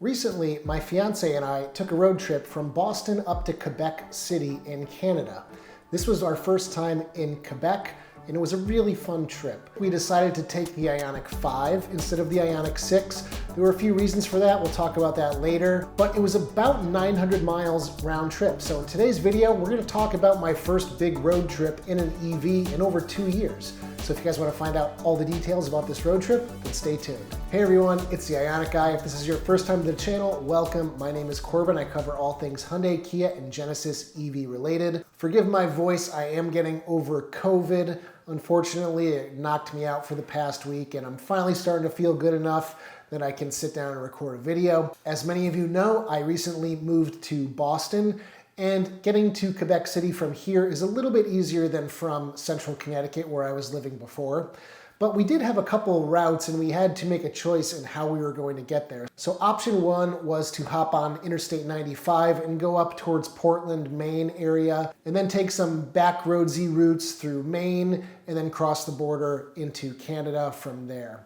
Recently, my fiance and I took a road trip from Boston up to Quebec City in Canada. This was our first time in Quebec, and it was a really fun trip. We decided to take the Ioniq 5 instead of the Ioniq 6. There were a few reasons for that, we'll talk about that later, but it was about 900 miles round trip. So in today's video, we're gonna talk about my first big road trip in an EV in over 2 years. So if you guys wanna find out all the details about this road trip, then stay tuned. Hey everyone, it's the Ioniq guy. If this is your first time to the channel, welcome. My name is Corbin. I cover all things Hyundai, Kia, and Genesis EV related. Forgive my voice, I am getting over COVID. Unfortunately, it knocked me out for the past week, and I'm finally starting to feel good enough that I can sit down and record a video. As many of you know, I recently moved to Boston, and getting to Quebec City from here is a little bit easier than from central Connecticut where I was living before. But we did have a couple routes and we had to make a choice in how we were going to get there. So option one was to hop on Interstate 95 and go up towards Portland, Maine area, and then take some back roadsy routes through Maine and then cross the border into Canada from there.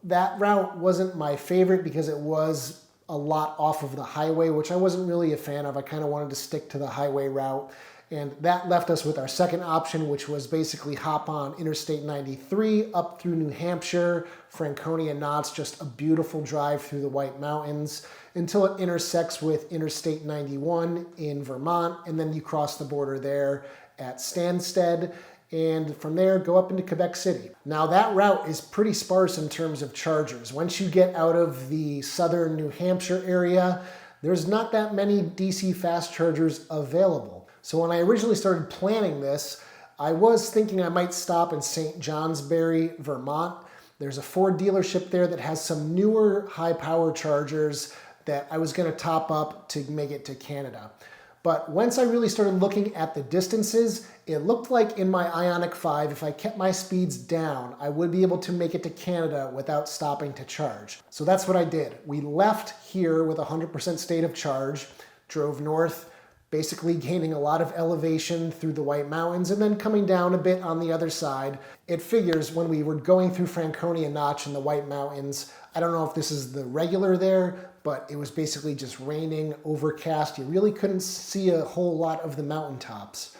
That route wasn't my favorite because it was a lot off of the highway, which I wasn't really a fan of. I kind of wanted to stick to the highway route. And that left us with our second option, which was basically hop on Interstate 93 up through New Hampshire, Franconia Knots, just a beautiful drive through the White Mountains until it intersects with Interstate 91 in Vermont. And then you cross the border there at Stansted. And from there, go up into Quebec City. Now that route is pretty sparse in terms of chargers. Once you get out of the southern New Hampshire area, there's not that many DC fast chargers available. So when I originally started planning this, I was thinking I might stop in St. Johnsbury, Vermont. There's a Ford dealership there that has some newer high power chargers that I was gonna top up to make it to Canada. But once I really started looking at the distances, it looked like in my Ioniq 5, if I kept my speeds down, I would be able to make it to Canada without stopping to charge. So that's what I did. We left here with 100% state of charge, drove north, basically gaining a lot of elevation through the White Mountains and then coming down a bit on the other side. It figures when we were going through Franconia Notch in the White Mountains, I don't know if this is the regular there, but it was basically just raining, overcast. You really couldn't see a whole lot of the mountaintops.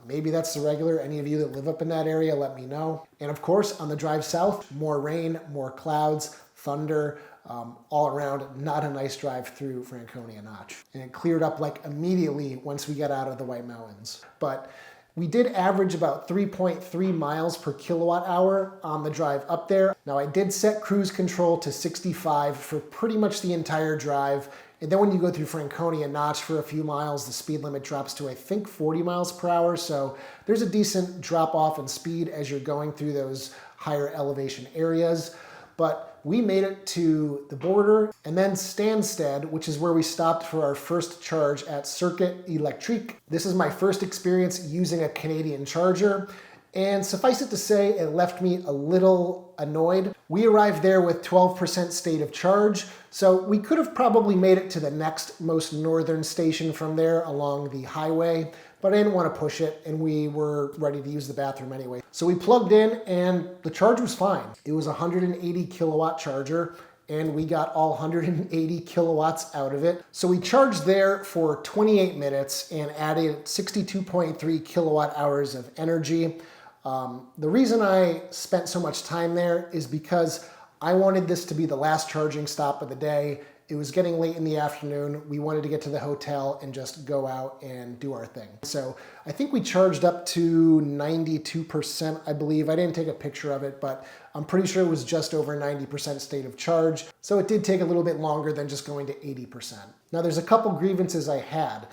Maybe that's the regular. Any of you that live up in that area, let me know. And of course, on the drive south, more rain, more clouds, thunder, all around, not a nice drive through Franconia Notch. And it cleared up like immediately once we got out of the White Mountains. But we did average about 3.3 miles per kilowatt hour on the drive up there. Now I did set cruise control to 65 for pretty much the entire drive. And then when you go through Franconia Notch for a few miles, the speed limit drops to, I think, 40 miles per hour. So there's a decent drop off in speed as you're going through those higher elevation areas. But we made it to the border and then Stansted, which is where we stopped for our first charge at Circuit Electrique. This is my first experience using a Canadian charger. And suffice it to say, it left me a little annoyed. We arrived there with 12% state of charge, so we could have probably made it to the next most northern station from there along the highway, but I didn't want to push it, and we were ready to use the bathroom anyway. So we plugged in, and the charge was fine. It was a 180 kilowatt charger, and we got all 180 kilowatts out of it. So we charged there for 28 minutes and added 62.3 kilowatt hours of energy. The reason I spent so much time there is because I wanted this to be the last charging stop of the day. It was getting late in the afternoon. We wanted to get to the hotel and just go out and do our thing. So I think we charged up to 92%, I believe. I didn't take a picture of it, but I'm pretty sure it was just over 90% state of charge. So it did take a little bit longer than just going to 80%. Now there's a couple grievances I had.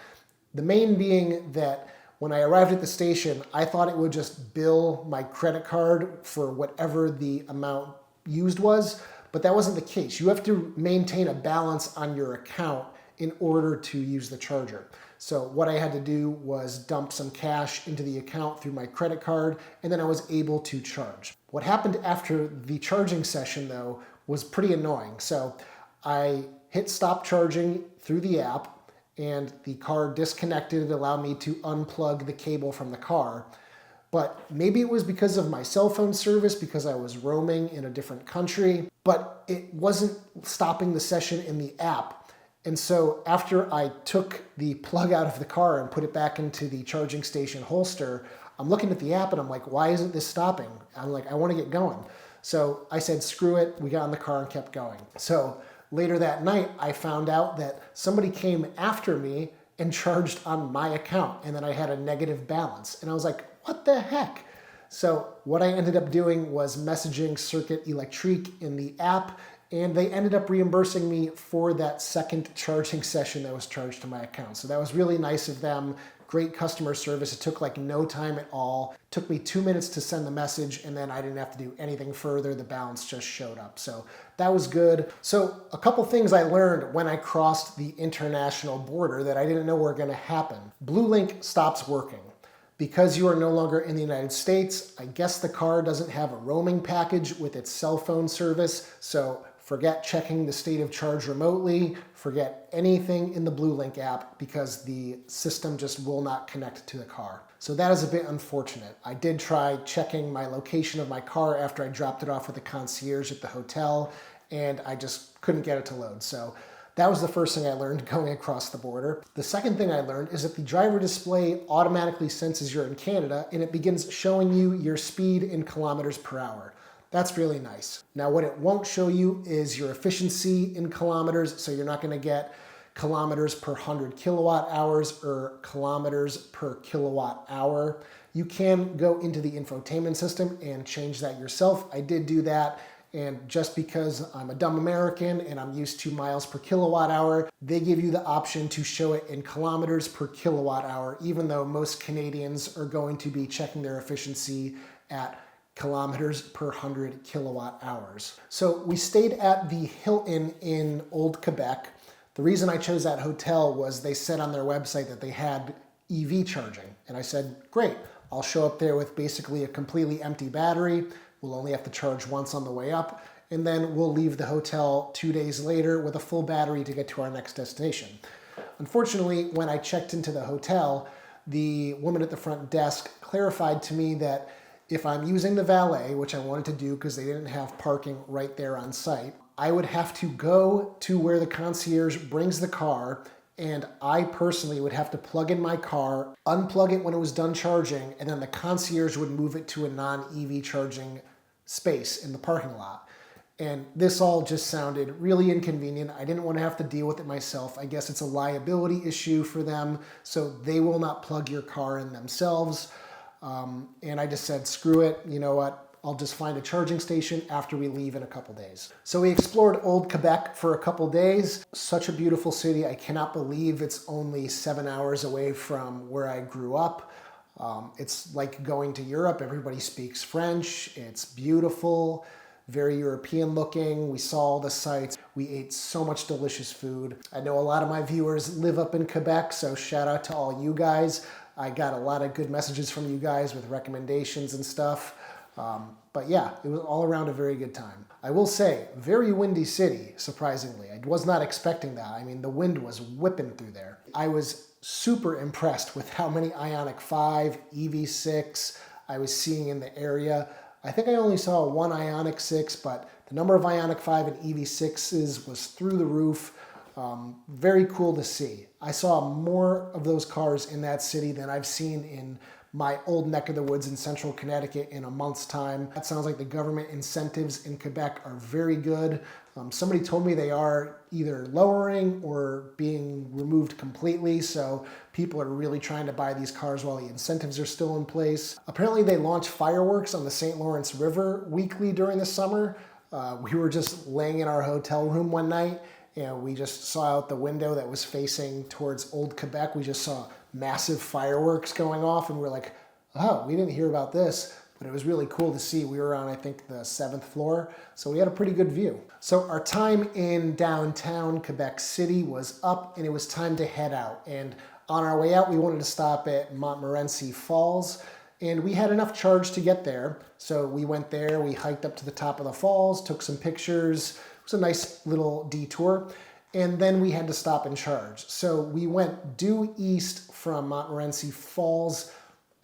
The main being that when I arrived at the station, I thought it would just bill my credit card for whatever the amount used was, but that wasn't the case. You have to maintain a balance on your account in order to use the charger. So what I had to do was dump some cash into the account through my credit card, and then I was able to charge. What happened after the charging session though was pretty annoying. So I hit stop charging through the app, and the car disconnected. It allowed me to unplug the cable from the car. But maybe it was because of my cell phone service, because I was roaming in a different country, but it wasn't stopping the session in the app. And so after I took the plug out of the car and put it back into the charging station holster, I'm looking at the app and I'm like, why isn't this stopping? I'm like, I want to get going. So I said, screw it. We got in the car and kept going. So later that night, I found out that somebody came after me and charged on my account, and then I had a negative balance. And I was like, what the heck? So what I ended up doing was messaging Circuit Electrique in the app, and they ended up reimbursing me for that second charging session that was charged to my account. So that was really nice of them. Great customer service. It took like no time at all. It took me 2 minutes to send the message, and then I didn't have to do anything further. The balance just showed up. So that was good. So a couple things I learned when I crossed the international border that I didn't know were going to happen. BlueLink stops working. Because you are no longer in the United States, I guess the car doesn't have a roaming package with its cell phone service, so forget checking the state of charge remotely, forget anything in the BlueLink app because the system just will not connect to the car. So that is a bit unfortunate. I did try checking my location of my car after I dropped it off with the concierge at the hotel, and I just couldn't get it to load. So that was the first thing I learned going across the border. The second thing I learned is that the driver display automatically senses you're in Canada and it begins showing you your speed in kilometers per hour. That's really nice. Now what it won't show you is your efficiency in kilometers, so you're not going to get kilometers per 100 kilowatt hours or kilometers per kilowatt hour. You can go into the infotainment system and change that yourself. I did do that. And just because I'm a dumb American and I'm used to miles per kilowatt hour, they give you the option to show it in kilometers per kilowatt hour, even though most Canadians are going to be checking their efficiency at kilometers per 100 kilowatt hours. So we stayed at the Hilton in Old Quebec. The reason I chose that hotel was they said on their website that they had EV charging. And I said, great, I'll show up there with basically a completely empty battery. We'll only have to charge once on the way up, and then we'll leave the hotel 2 days later with a full battery to get to our next destination. Unfortunately, when I checked into the hotel, the woman at the front desk clarified to me that if I'm using the valet, which I wanted to do because they didn't have parking right there on site, I would have to go to where the concierge brings the car, and I personally would have to plug in my car, unplug it when it was done charging, and then the concierge would move it to a non-EV charging space in the parking lot. And this all just sounded really inconvenient. I didn't want to have to deal with it myself. I guess it's a liability issue for them, so they will not plug your car in themselves. And I just said, screw it, you know what? I'll just find a charging station after we leave in a couple days. So we explored Old Quebec for a couple days. Such a beautiful city. I cannot believe it's only 7 hours away from where I grew up. It's like going to Europe. Everybody speaks French. It's beautiful, very European looking. We saw all the sights. We ate so much delicious food. I know a lot of my viewers live up in Quebec, so shout out to all you guys. I got a lot of good messages from you guys with recommendations and stuff. But yeah, it was all around a very good time. I will say, very windy city, surprisingly. I was not expecting that. I mean, the wind was whipping through there. I was super impressed with how many Ioniq 5, EV6 I was seeing in the area. I think I only saw one Ioniq 6, but the number of Ioniq 5 and EV6s was through the roof. Very cool to see. I saw more of those cars in that city than I've seen in my old neck of the woods in central Connecticut in a month's time. That sounds like the government incentives in Quebec are very good. Somebody told me they are either lowering or being removed completely, so people are really trying to buy these cars while the incentives are still in place. Apparently they launch fireworks on the St. Lawrence River weekly during the summer. We were just laying in our hotel room one night and we just saw out the window that was facing towards Old Quebec. We just saw massive fireworks going off and we're like, oh, we didn't hear about this, but it was really cool to see. We were on, I think, the 7th floor, so we had a pretty good view. So our time in downtown Quebec City was up and it was time to head out. And on our way out, we wanted to stop at Montmorency Falls, and we had enough charge to get there. So we went there, we hiked up to the top of the falls, took some pictures. It was a nice little detour. And then we had to stop and charge. So we went due east from Montmorency Falls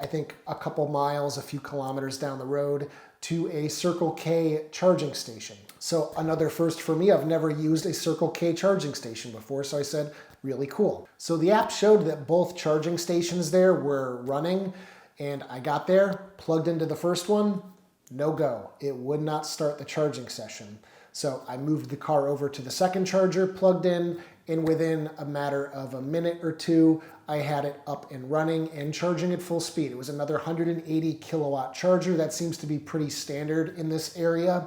I think a couple miles, a few kilometers down the road to a Circle K charging station. So another first for me. I've never used a Circle K charging station before, so I said, really cool. So the app showed that both charging stations there were running, and I got there, plugged into the first one, no go. It would not start the charging session. So I moved the car over to the second charger, plugged in, and within a matter of a minute or two, I had it up and running and charging at full speed. It was another 180 kilowatt charger. That seems to be pretty standard in this area.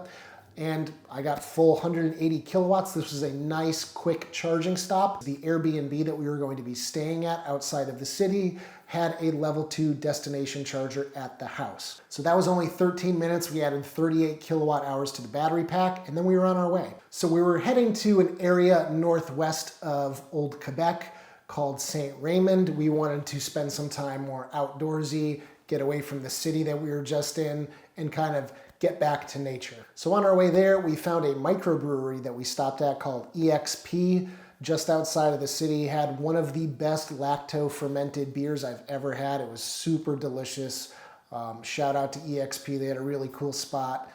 And I got full 180 kilowatts. This was a nice, quick charging stop. The Airbnb that we were going to be staying at outside of the city had a level 2 destination charger at the house. So that was only 13 minutes. We added 38 kilowatt hours to the battery pack, and then we were on our way. So we were heading to an area northwest of Old Quebec called St. Raymond. We wanted to spend some time more outdoorsy, get away from the city that we were just in, and kind of get back to nature. So on our way there, we found a microbrewery that we stopped at called EXP, just outside of the city. Had one of the best lacto-fermented beers I've ever had. It was super delicious. Shout out to EXP, they had a really cool spot.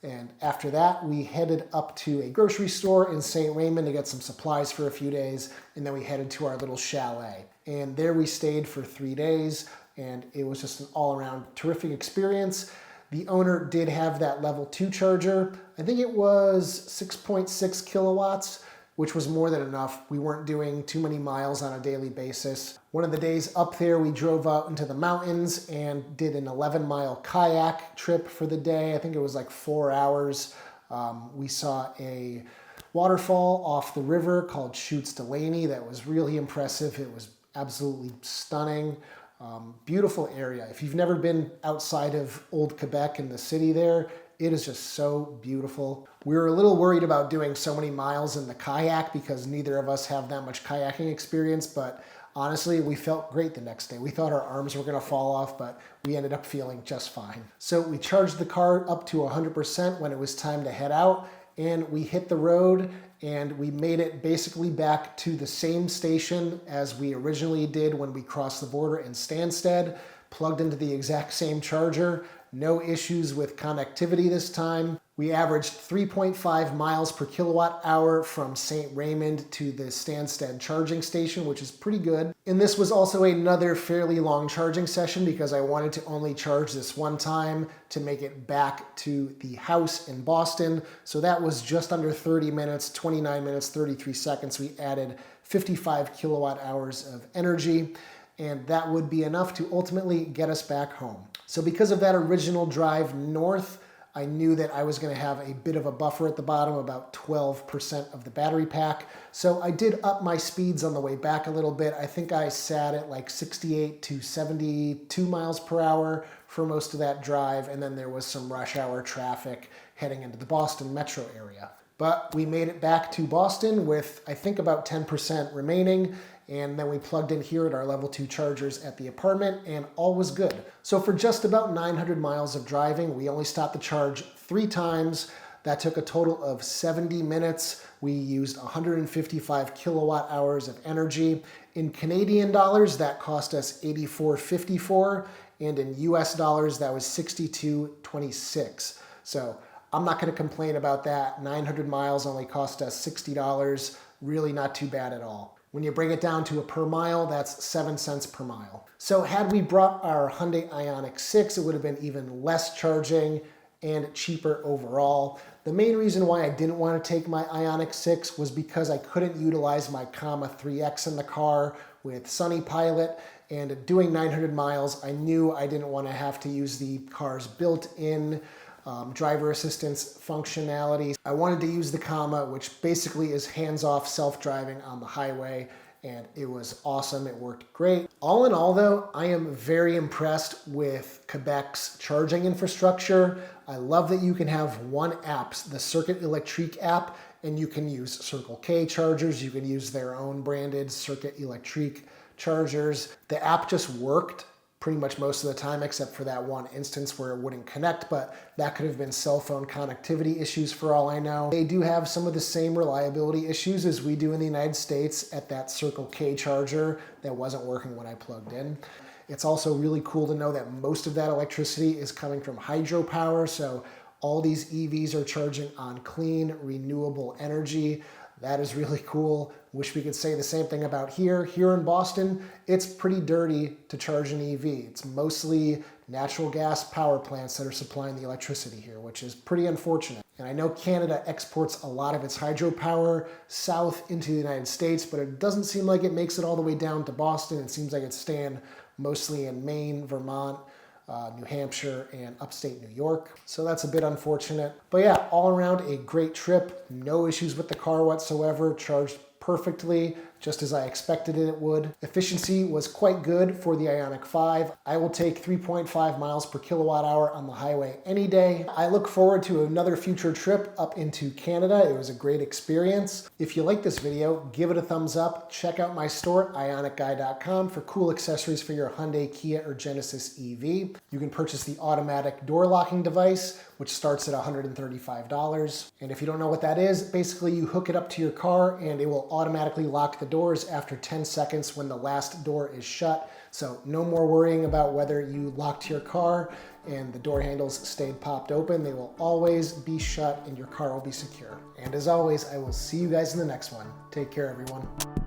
And after that, we headed up to a grocery store in St. Raymond to get some supplies for a few days, and then we headed to our little chalet. And there we stayed for 3 days, and it was just an all-around terrific experience. The owner did have that level 2 charger. I think it was 6.6 kilowatts, which was more than enough. We weren't doing too many miles on a daily basis. One of the days up there, we drove out into the mountains and did an 11-mile kayak trip for the day. I think it was like 4 hours. We saw a waterfall off the river called Chutes Delaney that was really impressive. It was absolutely stunning. Beautiful area. If you've never been outside of Old Quebec in the city there, it is just so beautiful. We were a little worried about doing so many miles in the kayak because neither of us have that much kayaking experience, but honestly, we felt great the next day. We thought our arms were going to fall off, but we ended up feeling just fine. So we charged the car up to 100% when it was time to head out, and we hit the road, and we made it basically back to the same station as we originally did when we crossed the border in Stansted, plugged into the exact same charger. No issues with connectivity this time. We averaged 3.5 miles per kilowatt hour from St. Raymond to the Stansted charging station, which is pretty good. And this was also another fairly long charging session because I wanted to only charge this one time to make it back to the house in Boston. So that was just under 30 minutes, 29 minutes, 33 seconds. We added 55 kilowatt hours of energy, and that would be enough to ultimately get us back home. So because of that original drive north, I knew that I was going to have a bit of a buffer at the bottom, about 12% of the battery pack. So I did up my speeds on the way back a little bit. I think I sat at like 68 to 72 miles per hour for most of that drive, and then there was some rush hour traffic heading into the Boston metro area. But we made it back to Boston with, I think, about 10% remaining, and then we plugged in here at our level 2 chargers at the apartment, and all was good. So for just about 900 miles of driving, we only stopped to charge 3 times. That took a total of 70 minutes. We used 155 kilowatt hours of energy. In Canadian dollars, that cost us $84.54, and in US dollars, that was $62.26. So I'm not going to complain about that. 900 miles only cost us $60. Really not too bad at all. When you bring it down to a per mile, that's 7 cents per mile. So had we brought our Hyundai Ioniq 6, it would have been even less charging and cheaper overall. The main reason why I didn't want to take my Ioniq 6 was because I couldn't utilize my Comma 3X in the car with Sunny Pilot, and doing 900 miles, I knew I didn't want to have to use the car's built-in driver assistance functionality. I wanted to use the Comma, which basically is hands-off self-driving on the highway, and it was awesome. It worked great. All in all, though, I am very impressed with Quebec's charging infrastructure. I love that you can have one app, the Circuit Electrique app, and you can use Circle K chargers. You can use their own branded Circuit Electrique chargers. The app just worked pretty much most of the time, except for that one instance where it wouldn't connect, but that could have been cell phone connectivity issues for all I know. They do have some of the same reliability issues as we do in the United States at that Circle K charger that wasn't working when I plugged in. It's also really cool to know that most of that electricity is coming from hydropower. So all these EVs are charging on clean, renewable energy. That is really cool. Wish we could say the same thing about here. Here in Boston, it's pretty dirty to charge an EV. It's mostly natural gas power plants that are supplying the electricity here, which is pretty unfortunate. And I know Canada exports a lot of its hydropower south into the United States, but it doesn't seem like it makes it all the way down to Boston. It seems like it's staying mostly in Maine, Vermont, New Hampshire, and upstate New York. So that's a bit unfortunate. But yeah, all around a great trip. No issues with the car whatsoever. Charged perfectly, just as I expected it would. Efficiency was quite good for the Ioniq 5. I will take 3.5 miles per kilowatt hour on the highway any day. I look forward to another future trip up into Canada. It was a great experience. If you like this video, give it a thumbs up. Check out my store, ioniqguy.com, for cool accessories for your Hyundai, Kia, or Genesis EV. You can purchase the automatic door locking device, which starts at $135. And if you don't know what that is, basically you hook it up to your car and it will automatically lock the doors after 10 seconds when the last door is shut. So no more worrying about whether you locked your car and the door handles stayed popped open. They will always be shut and your car will be secure. And as always, I will see you guys in the next one. Take care, everyone.